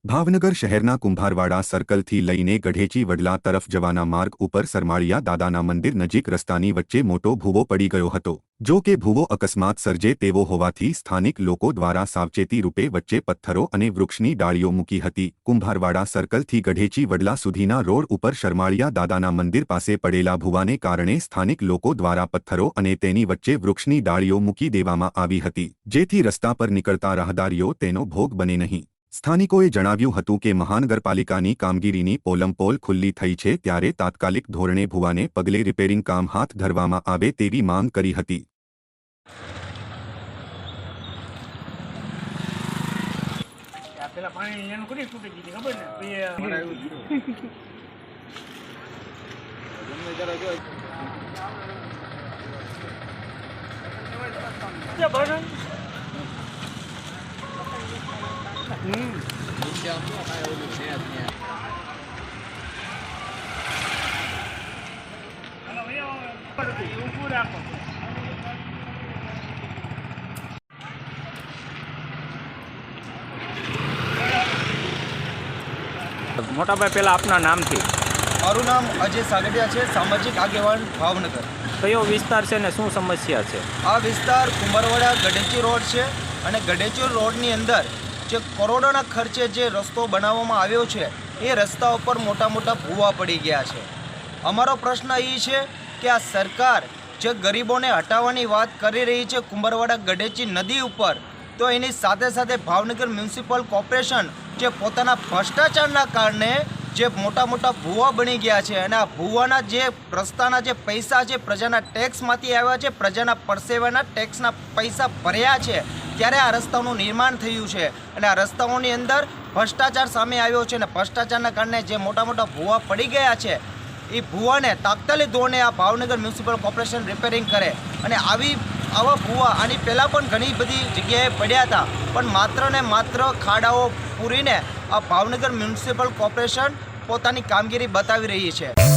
ભાવનગર શહેરના કુંભારવાડા સર્કલથી લઈને ગઢેચી વડલા તરફ જવાના માર્ગ ઉપર સરમાળિયા દાદાના મંદિર નજીક રસ્તાની વચ્ચે મોટો ભૂવો પડી ગયો હતો। જો કે ભૂવો અકસ્માત સર્જે તેવો હોવાથી સ્થાનિક લોકો દ્વારા સાવચેતી રૂપે વચ્ચે પથ્થરો અને વૃક્ષની ડાળીઓ મૂકી હતી। કુંભારવાડા સર્કલથી ગઢેચી વડલા સુધીના રોડ ઉપર સરમાળિયા દાદાના મંદિર પાસે પડેલા ભૂવાને કારણે સ્થાનિક લોકો દ્વારા પથ્થરો અને તેની વચ્ચે વૃક્ષની ડાળીઓ મૂકી દેવામાં આવી હતી, જેથી રસ્તા પર નીકળતા રાહદારીઓ તેનો ભોગ બને નહીં। સ્થાનિકોએ જણાવ્યું હતું કે મહાનગરપાલિકાની કામગીરીની પોલમપોલ ખુલ્લી થઈ છે, ત્યારે તાત્કાલિક ધોરણે ભૂવાને પગલે રિપેરિંગ કામ હાથ ધરવામાં આવે તેવી માંગ કરી હતી। मोटा भाई पहला अपना नाम थी। मारू नाम अजय सागरिया है, सामाजिक आगेवान भावनगर। कयो विस्तार से ने शू समस्या है? आ विस्तार कुंभारवाड़ा गढेची रोड है અને ગઢેચી રોડની અંદર જે કરોડોના ખર્ચે જે રસ્તો બનાવવામાં આવ્યો છે એ રસ્તા ઉપર મોટા મોટા ભૂવા પડી ગયા છે। અમારો પ્રશ્ન એ છે કે આ સરકાર જે ગરીબોને હટાવવાની વાત કરી રહી છે કુંભારવાડા ગઢેચી નદી ઉપર, તો એની સાથે સાથે ભાવનગર મ્યુનિસિપલ કોર્પોરેશન જે પોતાના ભ્રષ્ટાચારના કારણે જે મોટા મોટા ભૂવા બની ગયા છે અને આ ભૂવાના જે રસ્તાના જે પૈસા છે પ્રજાના ટેક્સમાંથી આવ્યા છે, પ્રજાના પરસેવાના ટેક્સના પૈસા ભર્યા છે, ત્યારે આ રસ્તાઓનું નિર્માણ થયું છે અને આ રસ્તાઓની અંદર ભ્રષ્ટાચાર સામે આવ્યો છે અને ભ્રષ્ટાચારના કારણે જે મોટા મોટા ભૂવા પડી ગયા છે એ ભૂવાને તાત્કાલિક ધોરણે આ ભાવનગર મ્યુનિસિપલ કોર્પોરેશન રિપેરિંગ કરે અને આવા ભૂવા આની પહેલાં પણ ઘણી બધી જગ્યાએ પડ્યા હતા, પણ માત્ર ને માત્ર ખાડાઓ પૂરીને આ ભાવનગર મ્યુનિસિપલ કોર્પોરેશન પોતાની કામગીરી બતાવી રહી છે।